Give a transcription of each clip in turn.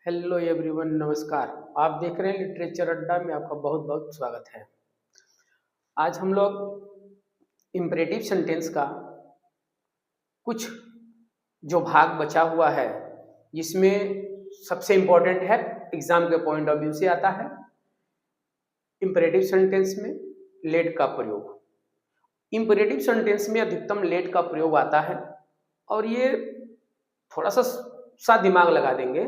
Hello everyone, नमस्कार। आप देख रहे हैं लिटरेचर अड्डा में। आपका बहुत बहुत स्वागत है। आज हम लोग इम्परेटिव सेंटेंस का कुछ जो भाग बचा हुआ है, जिसमें सबसे इम्पोर्टेंट है, एग्जाम के पॉइंट ऑफ व्यू से आता है। इम्परेटिव सेंटेंस में लेट का प्रयोग। इम्परेटिव सेंटेंस में अधिकतम लेट का प्रयोग आता है और ये थोड़ा सा दिमाग लगा देंगे,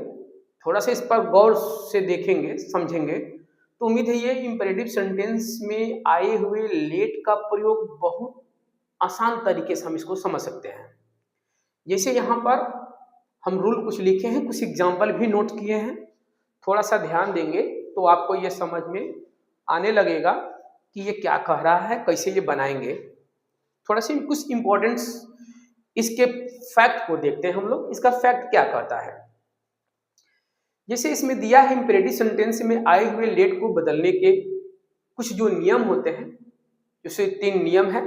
थोड़ा सा इस पर गौर से देखेंगे, समझेंगे तो उम्मीद है ये इम्परेटिव सेंटेंस में आए हुए लेट का प्रयोग बहुत आसान तरीके से हम इसको समझ सकते हैं। जैसे यहाँ पर हम रूल कुछ लिखे हैं, कुछ एग्जाम्पल भी नोट किए हैं। थोड़ा सा ध्यान देंगे तो आपको ये समझ में आने लगेगा कि ये क्या कह रहा है, कैसे ये बनाएंगे। थोड़ा सा कुछ इम्पोर्टेंट्स इसके फैक्ट को देखते हैं हम लोग। इसका फैक्ट क्या कहता है, जैसे इसमें दिया है इम्परेटिव सेंटेंस में आए हुए लेट को बदलने के कुछ जो नियम होते हैं, जैसे 3 नियम है।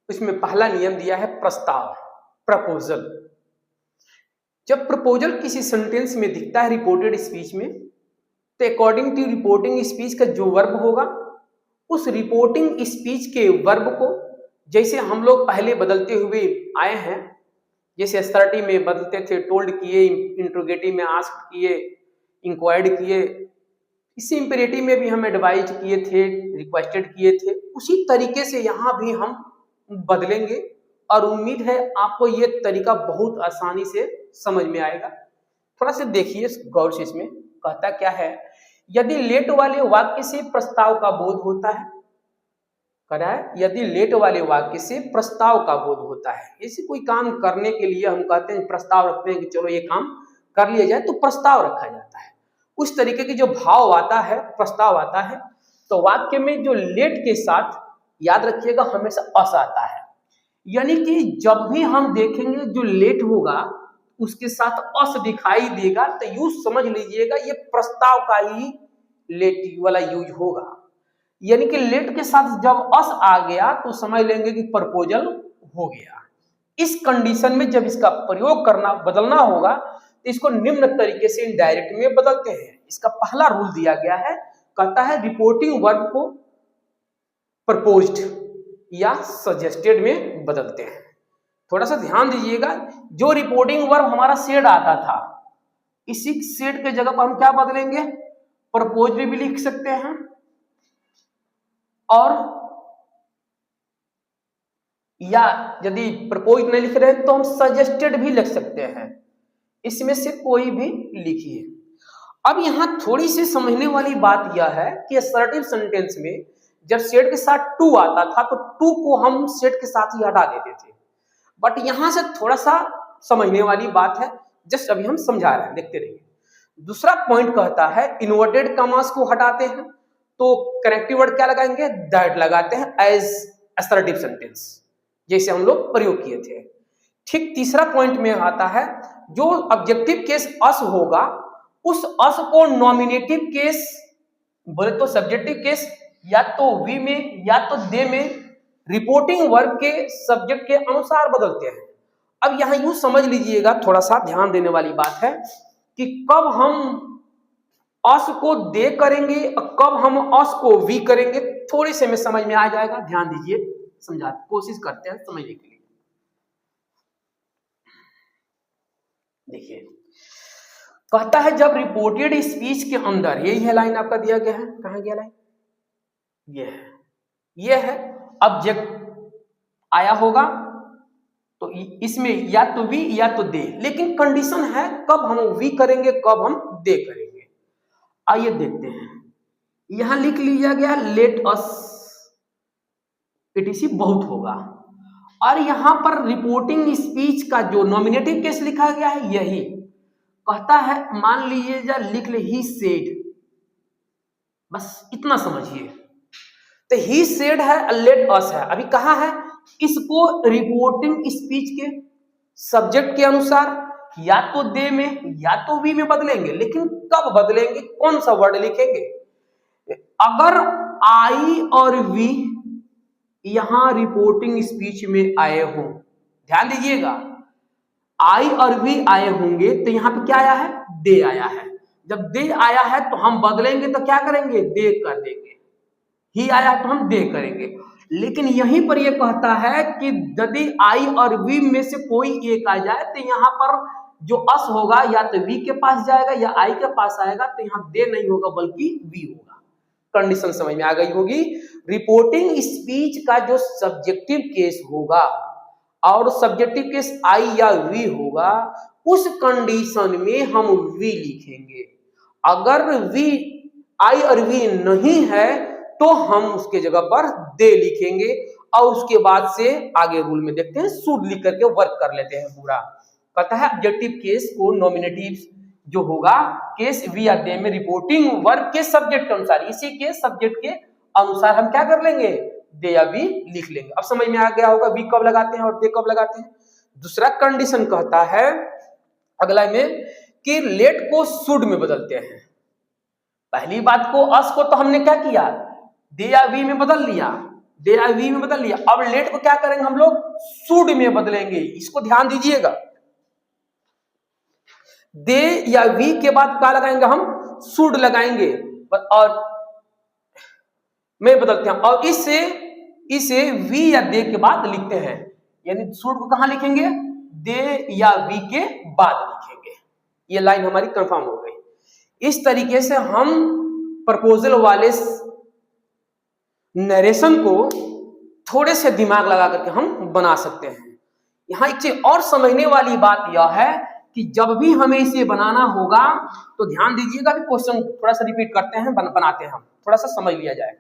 उसमें पहला नियम दिया है प्रस्ताव, प्रपोजल। जब प्रपोजल किसी सेंटेंस में दिखता है रिपोर्टेड स्पीच में, तो अकॉर्डिंग टू रिपोर्टिंग स्पीच का जो वर्ब होगा, उस रिपोर्टिंग स्पीच के वर्ब को जैसे हम लोग पहले बदलते हुए आए हैं, जैसे असर्टिव में बदलते थे, टोल्ड किए, इंट्रोगेटिव में आस्क्ड किए, इंक्वायर्ड किए, इसी इंपेरेटिव में भी हम एडवाइज किए थे, रिक्वेस्टेड किए थे। उसी तरीके से यहाँ भी हम बदलेंगे और उम्मीद है आपको ये तरीका बहुत आसानी से समझ में आएगा। थोड़ा सा देखिए गौर से, इसमें कहता क्या है। यदि लेट वाले वाक्य से प्रस्ताव का बोध होता है, कह रहा है यदि लेट वाले वाक्य से प्रस्ताव का बोध होता है, ऐसे कोई काम करने के लिए हम कहते हैं, प्रस्ताव रखते हैं कि चलो ये काम कर लिया जाए, तो प्रस्ताव रखा जाता है। उस तरीके की जो भाव आता है, प्रस्ताव आता है, तो वाक्य में जो लेट के साथ, याद रखिएगा, हमेशा अस आता है। यानी कि जब भी हम देखेंगे जो लेट होगा उसके साथ अस दिखाई देगा, तो यूज समझ लीजिएगा ये प्रस्ताव का ही लेट वाला यूज होगा। यानी कि लेट के साथ जब अस आ गया तो समझ लेंगे कि प्रपोजल हो गया। इस कंडीशन में जब इसका प्रयोग करना, बदलना होगा, तो इसको निम्न तरीके से इनडायरेक्ट में बदलते हैं। इसका पहला रूल दिया गया है, कहता है रिपोर्टिंग वर्ब को प्रपोज्ड या सजेस्टेड में बदलते हैं। थोड़ा सा ध्यान दीजिएगा, जो रिपोर्टिंग वर्ब हमारा सेड आता था, इसी सेड के जगह पर हम क्या बदलेंगे, प्रपोज्ड भी लिख सकते हैं और या यदि प्रपोज नहीं लिख रहे हैं तो हम सजेस्टेड भी लिख सकते हैं। इसमें से कोई भी लिखिए। अब यहां थोड़ी सी समझने वाली बात यह है कि असर्टिव सेंटेंस में जब सेड के साथ टू आता था तो टू को हम सेड के साथ ही हटा देते थे, बट यहां से थोड़ा सा समझने वाली बात है, जस्ट अभी हम समझा रहे हैं, देखते रहिए। दूसरा पॉइंट कहता है इन्वर्टेड कॉमास को हटाते हैं तो कनेक्टिव वर्ड क्या लगाएंगे, दैट लगाते हैं एज असर्टिव सेंटेंस, जैसे हम लोग प्रयोग किए थे। ठीक तीसरा पॉइंट में आता है, जो ऑब्जेक्टिव केस अस होगा, उस अस को नॉमिनेटिव केस, बोले तो सब्जेक्टिव केस, या तो वी में या तो दे में रिपोर्टिंग वर्ब के सब्जेक्ट के अनुसार बदलते हैं। अब यहां यूं समझ लीजिएगा, थोड़ा सा ध्यान देने वाली बात है कि कब हम अस को दे करेंगे और कब हम अस को वी करेंगे, थोड़ी से में समझ में आ जाएगा। ध्यान दीजिए, समझा कोशिश करते हैं समझने के लिए। देखिए, कहता है जब रिपोर्टेड स्पीच के अंदर, यही है लाइन आपका दिया गया है, कहां गया लाइन, ये है ऑब्जेक्ट आया होगा, तो इसमें या तो वी या तो दे, लेकिन कंडीशन है कब हम वी करेंगे, कब हम दे करेंगे। आइए देखते हैं, यहां लिख लिया गया लेट अस, इटीसी बहुत होगा, और यहां पर रिपोर्टिंग स्पीच का जो नॉमिनेटिव केस लिखा गया है, यही कहता है, मान लीजिए लिख ले ही सेड, बस इतना समझिए। तो ही सेड है, लेट अस है, अभी कहा है इसको रिपोर्टिंग स्पीच के सब्जेक्ट के अनुसार या तो दे में या तो वी में बदलेंगे, लेकिन कब बदलेंगे, कौन सा वर्ड लिखेंगे। अगर आई और वी यहां रिपोर्टिंग स्पीच में आए हो, ध्यान दीजिएगा, आई और वी आए होंगे, तो यहां पे क्या आया है, दे आया है। जब दे आया है तो हम बदलेंगे तो क्या करेंगे, दे कर देंगे। ही आया है तो हम दे करेंगे। लेकिन यहीं पर ये कहता है कि यदि आई और वी में से कोई एक आ जाए तो यहाँ पर जो अस होगा या तो वी के पास जाएगा या आई के पास आएगा, तो यहाँ दे नहीं होगा बल्कि वी होगा। कंडीशन समझ में आ गई होगी। रिपोर्टिंग स्पीच का जो सब्जेक्टिव केस होगा और सब्जेक्टिव केस आई या वी होगा, उस कंडीशन में हम वी लिखेंगे। अगर वी आई और वी नहीं है तो हम उसके जगह पर दे लिखेंगे और उसके बाद से आगे रूल में देखते हैं, शुड लिख करके वर्क कर लेते हैं पूरा। कहता है ऑब्जेक्टिव केस को नॉमिनेटिव जो होगा केस वी या दे में रिपोर्टिंग वर्क के सब्जेक्ट के अनुसार, इसी के सब्जेक्ट के अनुसार हम क्या कर लेंगे, दे या वी लिख लेंगे। अब समझ में आ गया होगा वी कब लगाते हैं और दे कब लगाते हैं। दूसरा कंडीशन कहता है अगला में कि लेट को शुड में बदलते हैं। पहली बात को अस को तो हमने क्या किया, दे या वी में बदल लिया, दे या वी में बदल लिया। अब लेट को क्या करेंगे हम लोग, शुड में बदलेंगे। इसको ध्यान दीजिएगा, दे या वी के बाद क्या लगाएंगे हम, शुड लगाएंगे और में बदलते हैं और इसे वी या दे के बाद लिखते हैं। यानी शुड को कहां लिखेंगे, दे या वी के बाद लिखेंगे। ये लाइन हमारी कंफर्म हो गई। इस तरीके से हम प्रपोजल वाले नरेशन को थोड़े से दिमाग लगा करके हम बना सकते हैं। यहां एक चीज और समझने वाली बात यह है कि जब भी हमें इसे बनाना होगा तो ध्यान दीजिएगा कि क्वेश्चन थोड़ा सा रिपीट करते हैं, बनाते हैं हम, थोड़ा सा समझ लिया जाए।